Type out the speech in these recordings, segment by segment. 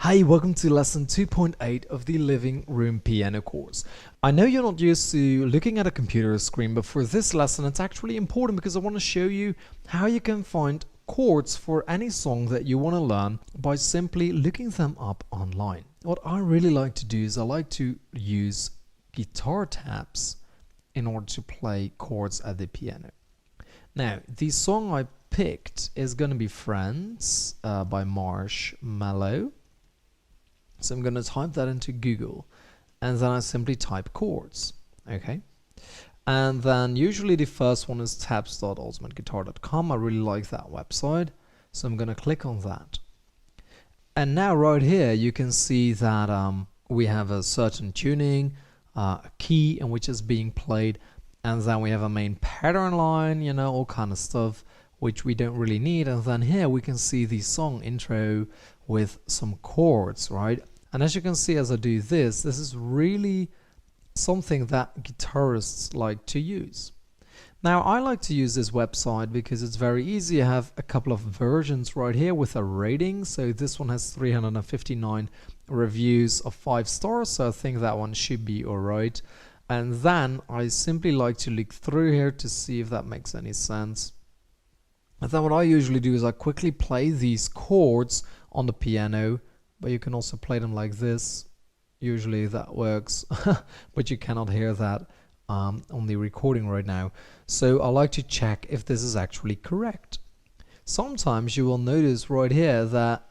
Hi, welcome to lesson 2.8 of the Living Room Piano course. I know you're not used to looking at a computer screen, but for this lesson it's actually important because I want to show you how you can find chords for any song that you want to learn by simply looking them up online. What I really like to do is I like to use guitar tabs in order to play chords at the piano. Now, the song I picked is going to be Friends by Marshmallow. So I'm going to type that into Google and then I simply type chords. Okay. And then usually the first one is tabs.ultimateguitar.com. I really like that website. So I'm going to click on that. And now right here you can see that we have a certain tuning, a key in which is being played, and then we have a main pattern line, you know, all kind of stuff which we don't really need. And then here we can see the song intro with some chords, right? And as you can see, as I do this is really something that guitarists like to use. Now, I like to use this website because it's very easy. I have a couple of versions right here with a rating. So this one has 359 reviews of 5 stars. So I think that one should be all right. And then I simply like to look through here to see if that makes any sense. And then what I usually do is I quickly play these chords on the piano, but you can also play them like this. Usually that works, but you cannot hear that on the recording right now. So I like to check if this is actually correct. Sometimes you will notice right here that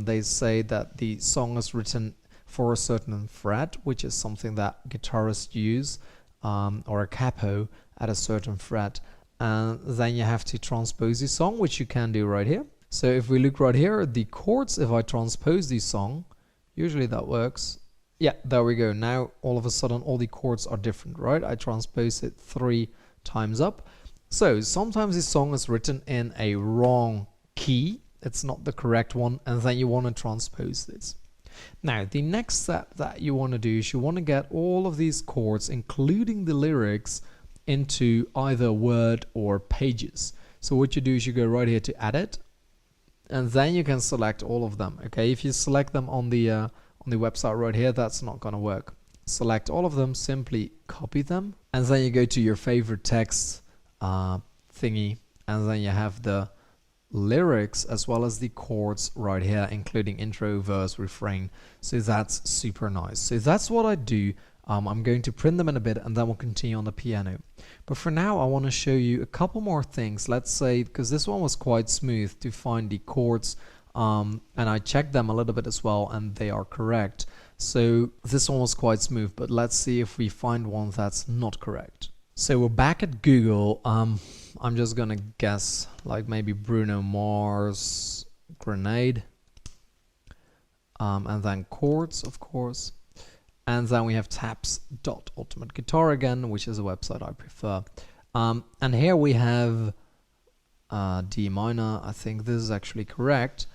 they say that the song is written for a certain fret, which is something that guitarists use, or a capo at a certain fret. And then you have to transpose the song, which you can do right here. So if we look right here, the chords, if I transpose the song, usually that works. Yeah, there we go. Now all of a sudden all the chords are different, right? I transpose it 3 times up. So sometimes the song is written in a wrong key. It's not the correct one, and then you want to transpose this. Now, the next step that you want to do is you want to get all of these chords, including the lyrics, into either Word or Pages. So what you do is you go right here to Edit, and then you can select all of them. Okay, if you select them on the website right here, that's not gonna work. Select all of them, simply copy them, and then you go to your favorite text thingy, and then you have the lyrics as well as the chords right here, including intro, verse, refrain. So that's super nice. So that's what I do. I'm going to print them in a bit and then we'll continue on the piano. But for now, I want to show you a couple more things. Let's say, because this one was quite smooth to find the chords, and I checked them a little bit as well, and they are correct. So this one was quite smooth, but let's see if we find one that's not correct. So we're back at Google. I'm just gonna guess like maybe Bruno Mars, Grenade, and then chords, of course. And then we have tabs.ultimateguitar again, which is a website I prefer. And here we have D minor. I think this is actually correct.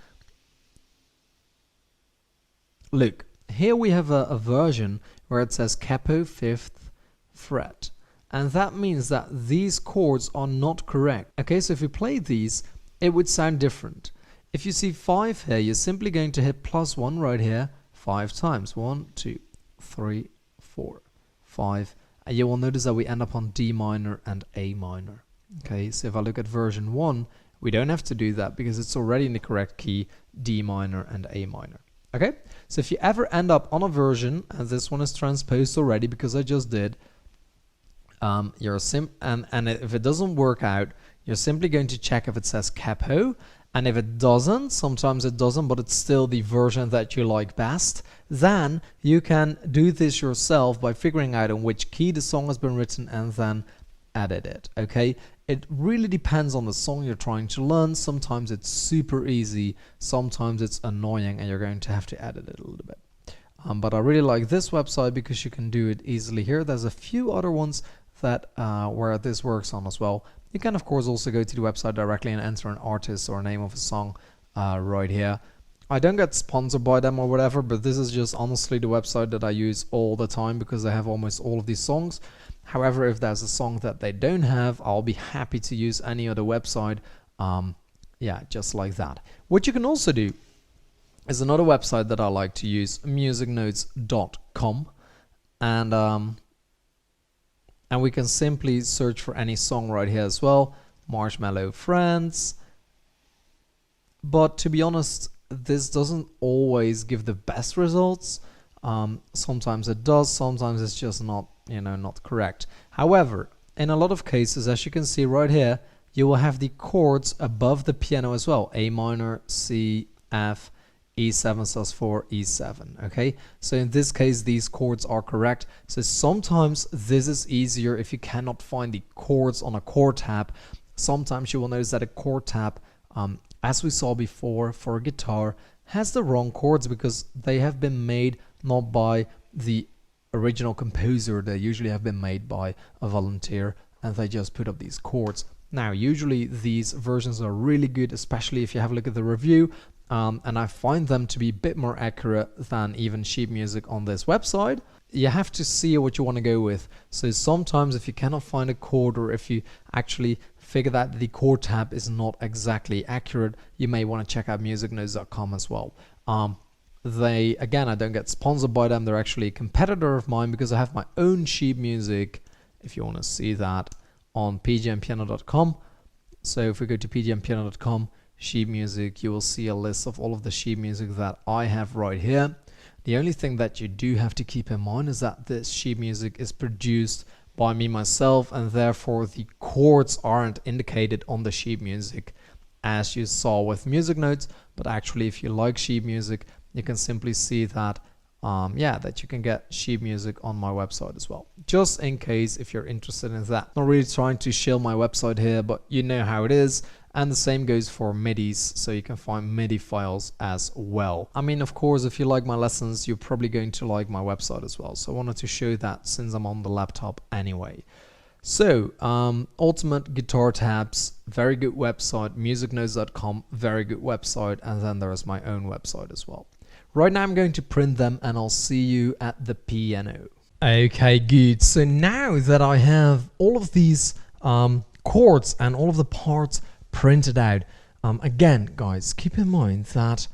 Look, here we have a version where it says capo 5th fret. And that means that these chords are not correct. Okay, so if we play these, it would sound different. If you see 5 here, you're simply going to hit +1 right here 5 times. 1, 2, 3, 4, 5, and you will notice that we end up on D minor and A minor. Okay, so if I look at version 1, we don't have to do that because it's already in the correct key, D minor and A minor. Okay, so if you ever end up on a version, and this one is transposed already because I just did, and if it doesn't work out, you're simply going to check if it says capo. And if it doesn't, sometimes it doesn't, but it's still the version that you like best, then you can do this yourself by figuring out in which key the song has been written and then edit it, okay? It really depends on the song you're trying to learn. Sometimes it's super easy, sometimes it's annoying and you're going to have to edit it a little bit. But I really like this website because you can do it easily here. There's a few other ones that where this works on as well. You can of course also go to the website directly and enter an artist or a name of a song right here. I don't get sponsored by them or whatever, but this is just honestly the website that I use all the time because they have almost all of these songs. However, if there's a song that they don't have, I'll be happy to use any other website. Yeah, just like that. What you can also do is another website that I like to use, musicnotes.com, and we can simply search for any song right here as well, Marshmallow Friends. But to be honest, this doesn't always give the best results. Sometimes it does, sometimes it's just not, not correct. However, in a lot of cases, as you can see right here, you will have the chords above the piano as well. A minor, C, F, E7 sus4, E7. Okay, so in this case, these chords are correct. So sometimes this is easier if you cannot find the chords on a chord tab. Sometimes you will notice that a chord tab, as we saw before for a guitar, has the wrong chords because they have been made not by the original composer. They usually have been made by a volunteer, and they just put up these chords. Now, usually these versions are really good, especially if you have a look at the review, and I find them to be a bit more accurate than even sheet music on this website. You have to see what you want to go with. So sometimes if you cannot find a chord, or if you actually figure that the chord tab is not exactly accurate, you may want to check out musicnotes.com as well. They, again, I don't get sponsored by them. They're actually a competitor of mine because I have my own sheet music, if you want to see that, on pgmpiano.com. So if we go to pgmpiano.com, sheet music, you will see a list of all of the sheet music that I have right here. The only thing that you do have to keep in mind is that this sheet music is produced by me myself, and therefore the chords aren't indicated on the sheet music as you saw with music notes. But actually, if you like sheet music, you can simply see that that you can get sheet music on my website as well, just in case if you're interested in that. Not really trying to shill my website here, but you know how it is. And the same goes for MIDIs, so you can find MIDI files as well. I mean, of course, if you like my lessons, you're probably going to like my website as well. So I wanted to show that since I'm on the laptop anyway. So, Ultimate Guitar Tabs, very good website. Musicnotes.com, very good website. And then there is my own website as well. Right now I'm going to print them, and I'll see you at the piano. Okay, good. So now that I have all of these chords and all of the parts printed out, again, guys, keep in mind that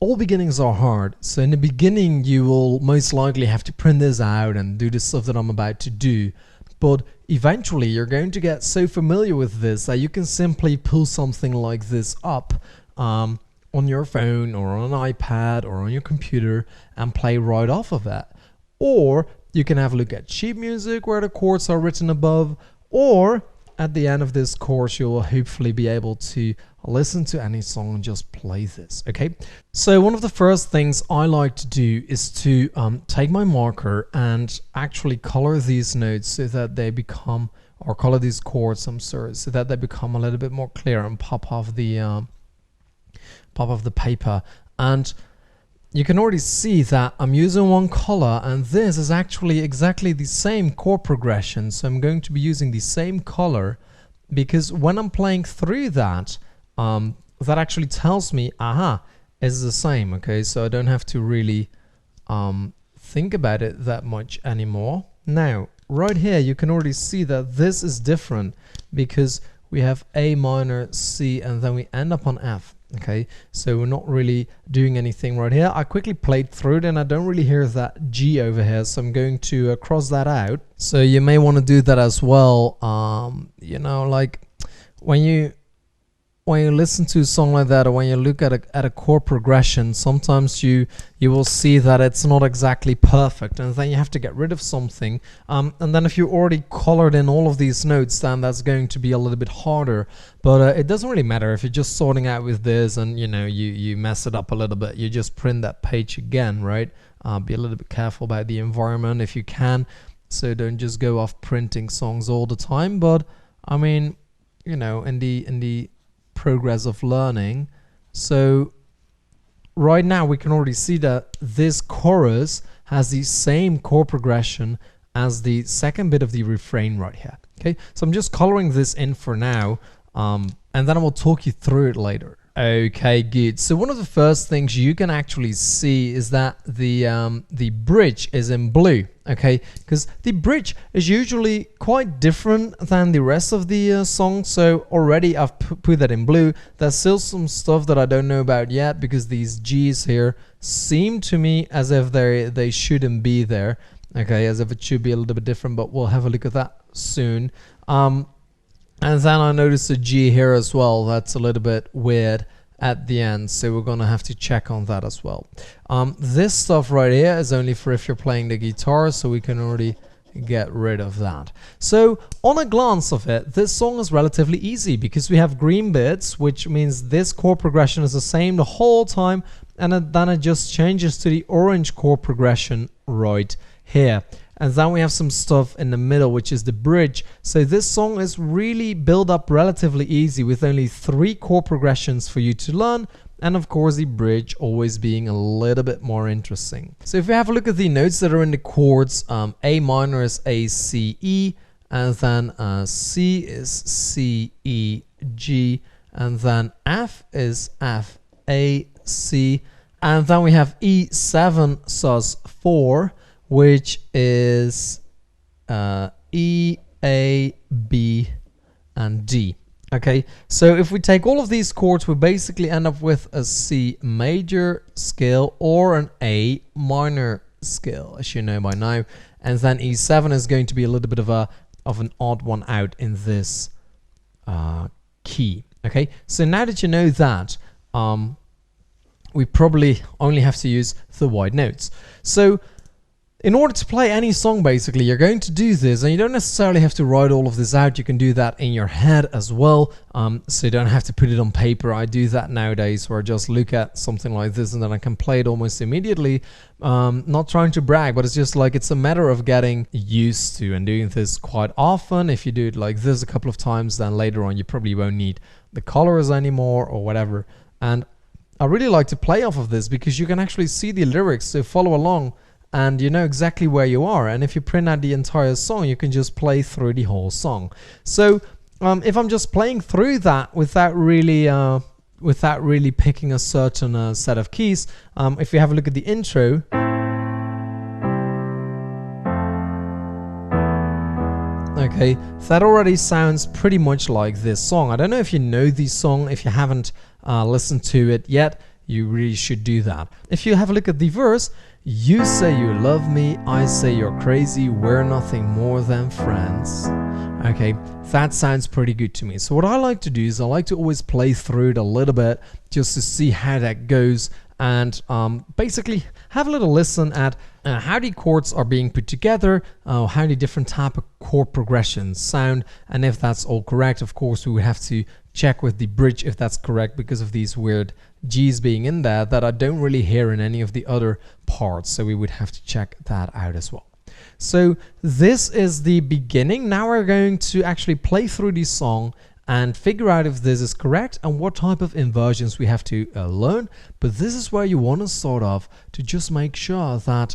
all beginnings are hard. So in the beginning, you will most likely have to print this out and do the stuff that I'm about to do. But eventually, you're going to get so familiar with this that you can simply pull something like this up on your phone or on an iPad or on your computer and play right off of that. Or you can have a look at sheet music where the chords are written above, or at the end of this course, you will hopefully be able to listen to any song and just play this. Okay, so one of the first things I like to do is to take my marker and actually color these notes so that they become, or color these chords, I'm sorry, so that they become a little bit more clear and pop off the paper. And you can already see that I'm using one color, and this is actually exactly the same chord progression. So I'm going to be using the same color because when I'm playing through that, that actually tells me, aha, it's the same. Okay, so I don't have to really think about it that much anymore. Now, right here, you can already see that this is different because we have A minor, C, and then we end up on F. Okay, so we're not really doing anything right here. I quickly played through it and I don't really hear that G over here, so I'm going to cross that out. So you may want to do that as well. You know, like when you listen to a song like that, or when you look at a chord progression, sometimes you will see that it's not exactly perfect, and then you have to get rid of something. And then if you already colored in all of these notes, then that's going to be a little bit harder. But it doesn't really matter if you're just sorting out with this, and you mess it up a little bit. You just print that page again, right? Be a little bit careful about the environment if you can. So don't just go off printing songs all the time. But I mean, in the progress of learning. So right now we can already see that this chorus has the same chord progression as the second bit of the refrain right here. Okay, so I'm just coloring this in for now, and then I will talk you through it later. Okay, good. So one of the first things you can actually see is that the bridge is in blue. Okay, because the bridge is usually quite different than the rest of the song. So already I've put that in blue. There's still some stuff that I don't know about yet because these G's here seem to me as if they shouldn't be there. Okay, as if it should be a little bit different, but we'll have a look at that soon. And then I noticed a G here as well. That's a little bit weird at the end, so we're gonna have to check on that as well. This stuff right here is only for if you're playing the guitar, so we can already get rid of that. So on a glance of it, this song is relatively easy because we have green bits, which means this chord progression is the same the whole time, and then it just changes to the orange chord progression right here. And then we have some stuff in the middle, which is the bridge. So this song is really built up relatively easy with only 3 chord progressions for you to learn. And of course the bridge always being a little bit more interesting. So if we have a look at the notes that are in the chords, A minor is A, C, E. And then C is C, E, G. And then F is F, A, C. And then we have E7 sus4. Which is E, A, B, and D. Okay, so if we take all of these chords, we basically end up with a C major scale or an A minor scale, as you know by now. And then E7 is going to be a little bit of an odd one out in this key. Okay, so now that you know that, we probably only have to use the wide notes. So in order to play any song, basically, you're going to do this, and you don't necessarily have to write all of this out. You can do that in your head as well, so you don't have to put it on paper. I do that nowadays, where I just look at something like this, and then I can play it almost immediately. Not trying to brag, but it's just like it's a matter of getting used to and doing this quite often. If you do it like this a couple of times, then later on you probably won't need the colors anymore or whatever. And I really like to play off of this because you can actually see the lyrics, so follow along. And you know exactly where you are, and if you print out the entire song, you can just play through the whole song. So if I'm just playing through that without really picking a certain set of keys, if you have a look at the intro, okay, that already sounds pretty much like this song. I don't know if you know this song. If you haven't listened to it yet, you really should do that. If you have a look at the verse, you say you love me, I say you're crazy, we're nothing more than friends. Okay, that sounds pretty good to me. So what I like to do is I like to always play through it a little bit just to see how that goes, and basically have a little listen at how the chords are being put together, how the different type of chord progressions sound, and if that's all correct. Of course, we would have to check with the bridge if that's correct because of these weird G's being in there that I don't really hear in any of the other parts, so we would have to check that out as well. So this is the beginning. Now we're going to actually play through the song and figure out if this is correct and what type of inversions we have to learn. But this is where you want to start off to just make sure that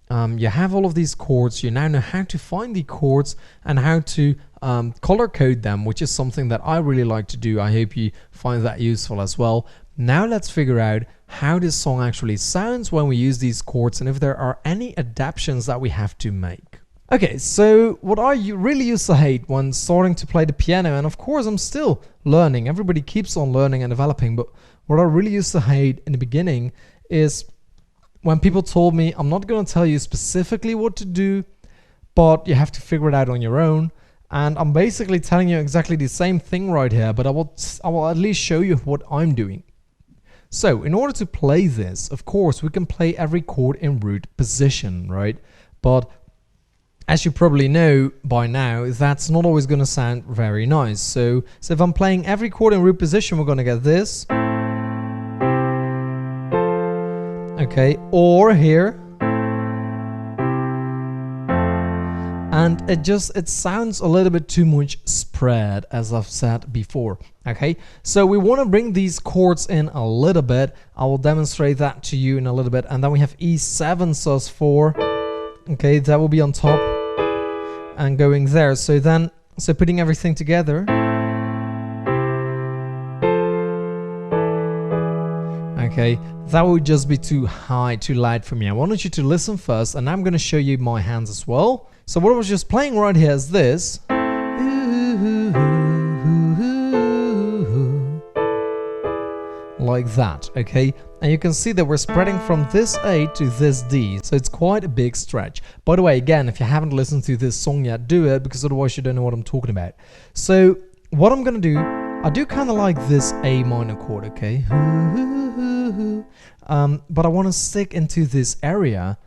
you have all of these chords. You now know how to find the chords and how to color code them, which is something that I really like to do. I hope you find that useful as well. Now let's figure out how this song actually sounds when we use these chords and if there are any adaptations that we have to make. Okay, so what I really used to hate when starting to play the piano, and of course I'm still learning, everybody keeps on learning and developing, but what I really used to hate in the beginning is when people told me, I'm not going to tell you specifically what to do, but you have to figure it out on your own. And I'm basically telling you exactly the same thing right here, but I will at least show you what I'm doing. So in order to play this, of course, we can play every chord in root position, right? But as you probably know by now, that's not always going to sound very nice. So if I'm playing every chord in root position, we're going to get this. Okay, or here. And it sounds a little bit too much spread, as I've said before. Okay, so we want to bring these chords in a little bit. I will demonstrate that to you in a little bit. And then we have E7 sus4. Okay, that will be on top and going there. So putting everything together. Okay, that would just be too high, too loud for me. I wanted you to listen first, and I'm going to show you my hands as well. So what I was just playing right here is this. Like that, okay? And you can see that we're spreading from this A to this D, so it's quite a big stretch. By the way, again, if you haven't listened to this song yet, do it, because otherwise you don't know what I'm talking about. So what I'm gonna do, I do kind of like this A minor chord, okay? But I want to stick into this area.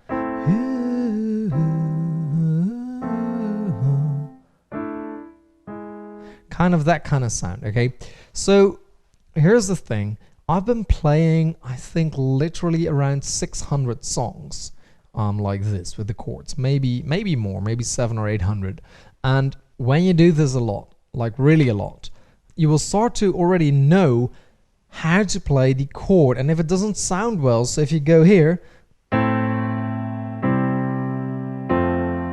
Kind of that kind of sound, okay? So here's the thing. I've been playing, I think, literally around 600 songs like this with the chords. Maybe more, maybe 700 or 800. And when you do this a lot, like really a lot, you will start to already know how to play the chord. And if it doesn't sound well, so if you go here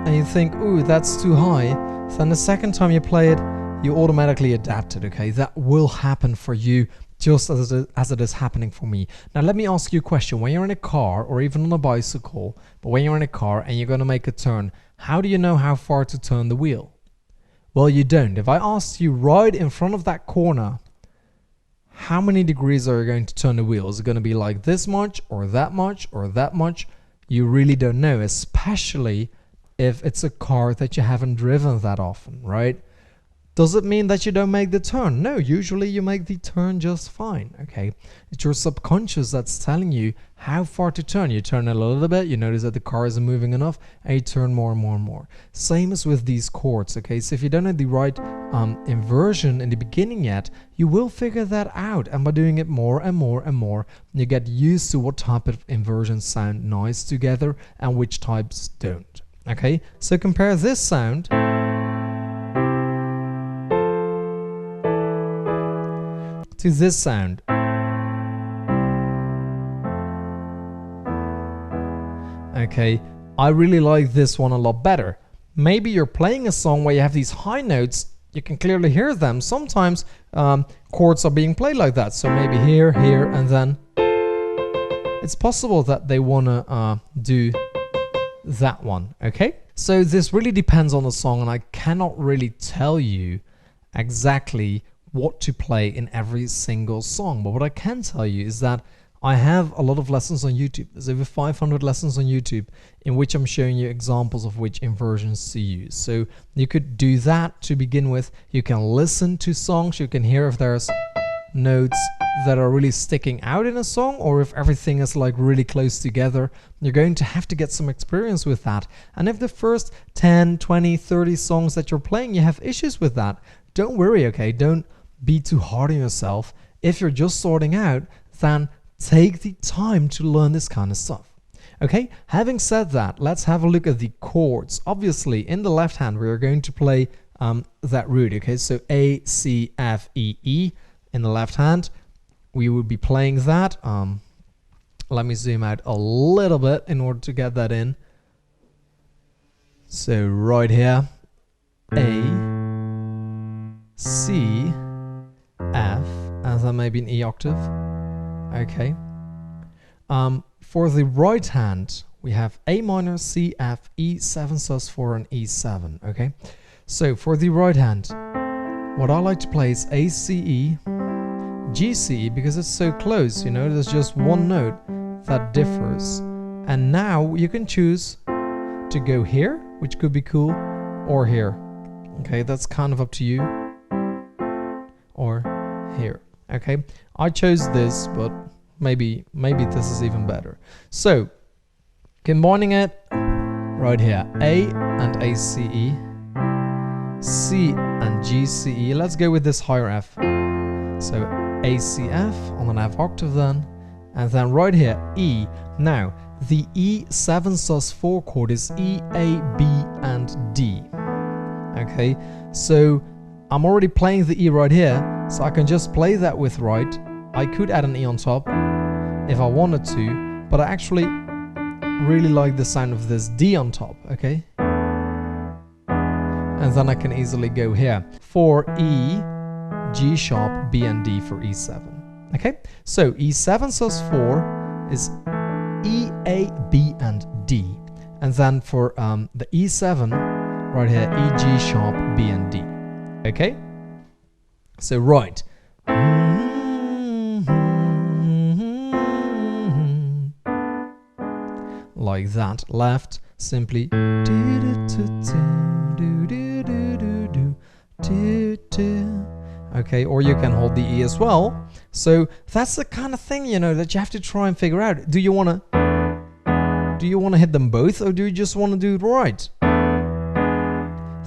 and you think, ooh, that's too high, then the second time you play it, you automatically adapt it, okay? That will happen for you just as it is happening for me. Now let me ask you a question. When you're in a car or even on a bicycle, but when you're in a car and you're going to make a turn, how do you know how far to turn the wheel? Well, you don't. If I asked you right in front of that corner, how many degrees are you going to turn the wheel? Is it going to be like this much or that much or that much? You really don't know, especially if it's a car that you haven't driven that often, right? Does it mean that you don't make the turn? No, usually you make the turn just fine, okay? It's your subconscious that's telling you how far to turn. You turn a little bit, you notice that the car isn't moving enough, and you turn more and more and more. Same as with these chords, okay? So if you don't have the right inversion in the beginning yet, you will figure that out. And by doing it more and more and more, you get used to what type of inversions sound nice together and which types don't, okay? So compare this sound to this sound. Okay, I really like this one a lot better. Maybe you're playing a song where you have these high notes, you can clearly hear them. Sometimes chords are being played like that, so maybe here, here, and then it's possible that they want to do that one, okay? So this really depends on the song, and I cannot really tell you exactly what to play in every single song. But what I can tell you is that I have a lot of lessons on YouTube. There's over 500 lessons on YouTube in which I'm showing you examples of which inversions to use. So you could do that to begin with. You can listen to songs. You can hear if there's notes that are really sticking out in a song, or if everything is like really close together. You're going to have to get some experience with that. And if the first 10, 20, 30 songs that you're playing, you have issues with that, don't worry, okay? Don't be too hard on yourself. If you're just starting out, then take the time to learn this kind of stuff. Okay, having said that, let's have a look at the chords. Obviously, in the left hand, we are going to play that root. Okay, so A, C, F, E, E. In the left hand, we would be playing that. Let me zoom out a little bit in order to get that in. So right here, A, C, F, and then maybe an E octave. Okay. For the right hand, we have A minor, C, F, E, 7 sus4, and E7. Okay. So for the right hand, what I like to play is A, C, E, G, C, E, because it's so close. You know, there's just one note that differs. And now you can choose to go here, which could be cool, or here. Okay, that's kind of up to you. Or here. Okay, I chose this, but maybe this is even better. So combining it right here, A and A C E, C and G C E. Let's go with this higher F. So A C F on an F octave then, and then right here E. Now the E7 sus4 chord is E, A, B, and D. Okay, so I'm already playing the E right here, so I can just play that with right. I could add an E on top if I wanted to, but I actually really like the sound of this D on top, okay? And then I can easily go here for E, G sharp, B and D for E7. Okay, so E7 sus4 is E, A, B, and D. And then for the E7, right here, E, G sharp, B, and D. Okay? So, right. Like that. Left, simply. Okay, or you can hold the E as well. So that's the kind of thing, you know, that you have to try and figure out. Do you want to hit them both, or do you just want to do it right?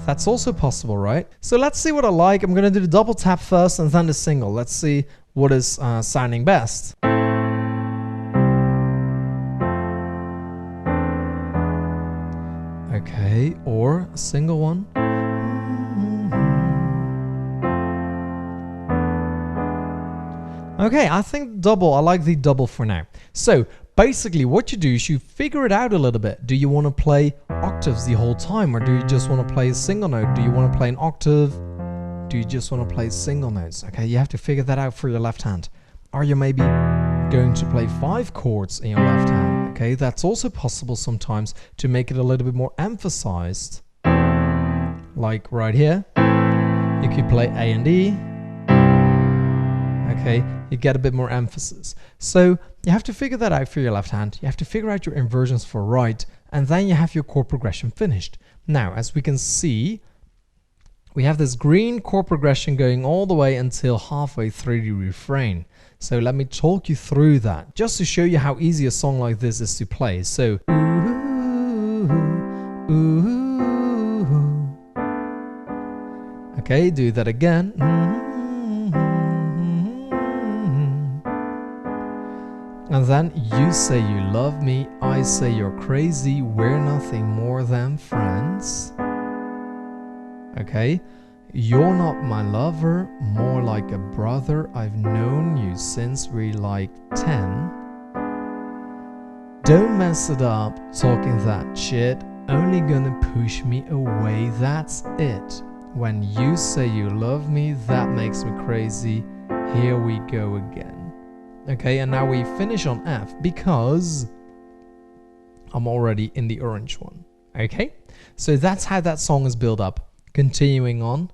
That's also possible, right? So let's see what I like. I'm going to do the double tap first and then the single. Let's see what is sounding best. Okay, or a single one. Okay, I think double. I like the double for now. So basically what you do is you figure it out a little bit. Do you want to play octaves the whole time, or do you just want to play a single note? Do you want to play an octave? Do you just want to play single notes? Okay, you have to figure that out for your left hand. Are you maybe going to play 5 chords in your left hand? Okay, that's also possible sometimes to make it a little bit more emphasized. Like right here, you could play A and E. Okay, you get a bit more emphasis. So you have to figure that out for your left hand. You have to figure out your inversions for right, and then you have your chord progression finished. Now, as we can see, we have this green chord progression going all the way until halfway through the refrain. So let me talk you through that, just to show you how easy a song like this is to play. So, okay, do that again. And then you say you love me, I say you're crazy, we're nothing more than friends. Okay, you're not my lover, more like a brother, I've known you since we're like 10. Don't mess it up, talking that shit, only gonna push me away, that's it. When you say you love me, that makes me crazy, here we go again. Okay, and now we finish on F because I'm already in the orange one. Okay, so that's how that song is built up. Continuing on,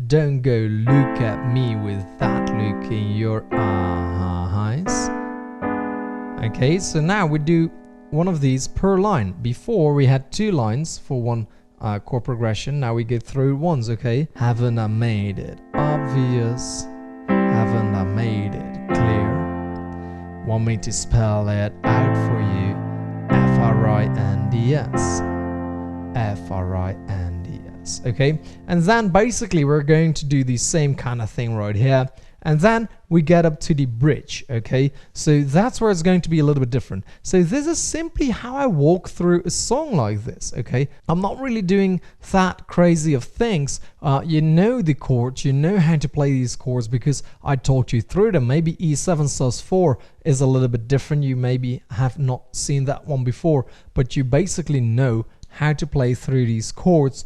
don't go look at me with that look in your eyes. Okay, so now we do one of these per line. Before we had 2 lines for one chord progression. Now we get through ones. Okay, haven't I made it obvious? Haven't I made it clear? Want me to spell it out for you? F-R-I-N-D-S. F-R-I-N-D-S. Okay, and then basically we're going to do the same kind of thing right here. And then we get up to the bridge, okay? So that's where it's going to be a little bit different. So this is simply how I walk through a song like this, okay? I'm not really doing that crazy of things. You know the chords, you know how to play these chords because I talked you through them. Maybe E7 sus4 is a little bit different. You maybe have not seen that one before, but you basically know how to play through these chords.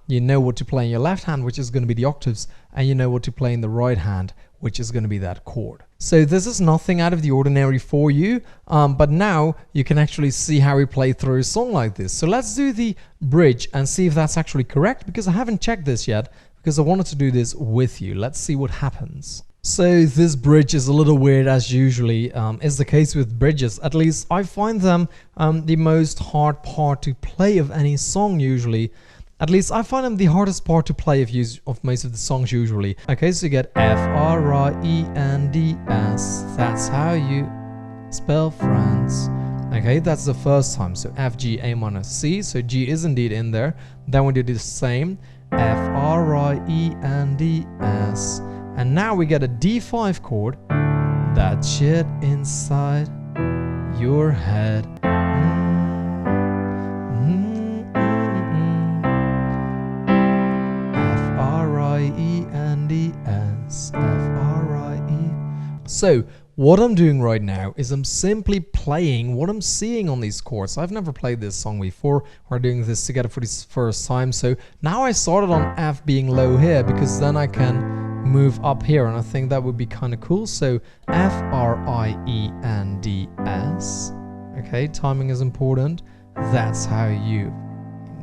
You know what to play in your left hand, which is going to be the octaves, and you know what to play in the right hand, which is going to be that chord. So this is nothing out of the ordinary for you, but now you can actually see how we play through a song like this. So let's do the bridge and see if that's actually correct, because I haven't checked this yet, because I wanted to do this with you. Let's see what happens. So this bridge is a little weird, as usually is the case with bridges. At least I find them the most hard part to play of any song usually. At least I find them the hardest part to play of most of the songs usually. Okay, so you get F-R-I-E-N-D-S. That's how you spell friends. Okay, that's the first time. So F, G, A minor, C. So G is indeed in there. Then we do the same. F-R-I-E-N-D-S. And now we get a D5 chord. That shit inside your head. F-R-I-E-N-D-S. F-R-I-E. So what I'm doing right now is I'm simply playing what I'm seeing on these chords. I've never played this song before. We're doing this together for the first time. So now I started on F being low here because then I can move up here, and I think that would be kind of cool. So F-R-I-E-N-D-S. Okay, timing is important. That's how you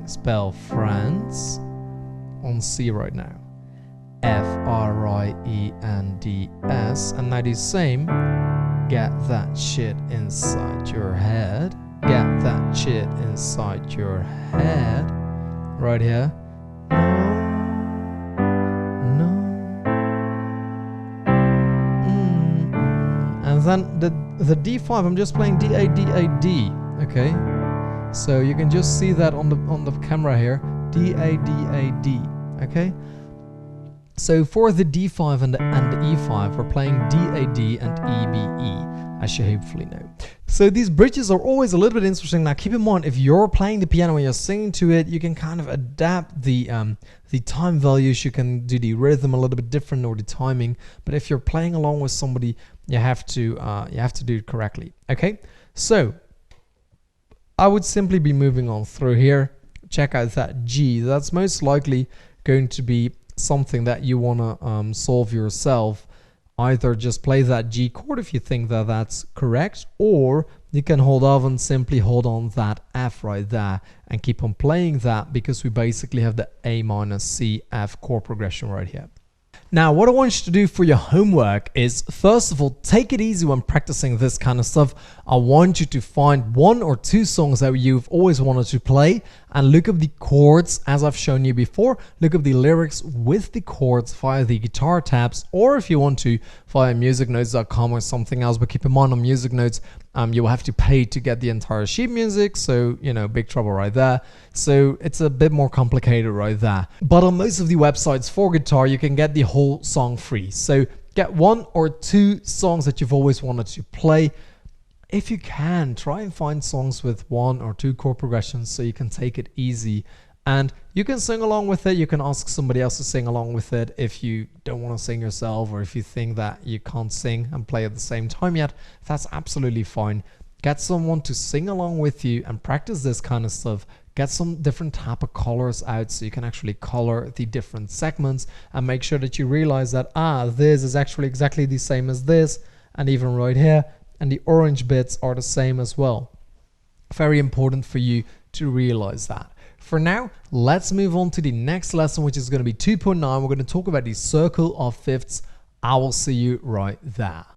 spell France on C right now. F-R-I-E-N-D-S. And now the same. Get that shit inside your head. Get that shit inside your head. Right here. No. And then the D5, I'm just playing D-A-D-A-D. Okay. So you can just see that on the camera here. D-A-D-A-D. Okay. So for the D5 and the E5, we're playing D-A-D and E-B-E, as you hopefully know. So these bridges are always a little bit interesting. Now keep in mind, if you're playing the piano and you're singing to it, you can kind of adapt the time values. You can do the rhythm a little bit different, or the timing. But if you're playing along with somebody, you have to do it correctly. Okay, so I would simply be moving on through here. Check out that G. That's most likely going to be something that you want to solve yourself. Either just play that G chord if you think that that's correct, or you can hold off and simply hold on that F right there and keep on playing that, because we basically have the A minor C F chord progression right here. Now, what I want you to do for your homework is, first of all, take it easy when practicing this kind of stuff. I want you to find 1 or 2 songs that you've always wanted to play and look up the chords as I've shown you before. Look up the lyrics with the chords via the guitar tabs, or if you want to, via musicnotes.com or something else. But keep in mind, on Music Notes, you will have to pay to get the entire sheet music, so you know, big trouble right there. So it's a bit more complicated right there. But on most of the websites for guitar, you can get the whole song free. So get 1 or 2 songs that you've always wanted to play. If you can, try and find songs with 1 or 2 chord progressions so you can take it easy. And you can sing along with it. You can ask somebody else to sing along with it if you don't want to sing yourself, or if you think that you can't sing and play at the same time yet. That's absolutely fine. Get someone to sing along with you and practice this kind of stuff. Get some different type of colors out so you can actually color the different segments, and make sure that you realize that, this is actually exactly the same as this, and even right here, and the orange bits are the same as well. Very important for you to realize that. For now, let's move on to the next lesson, which is going to be 2.9. We're going to talk about the circle of fifths. I will see you right there.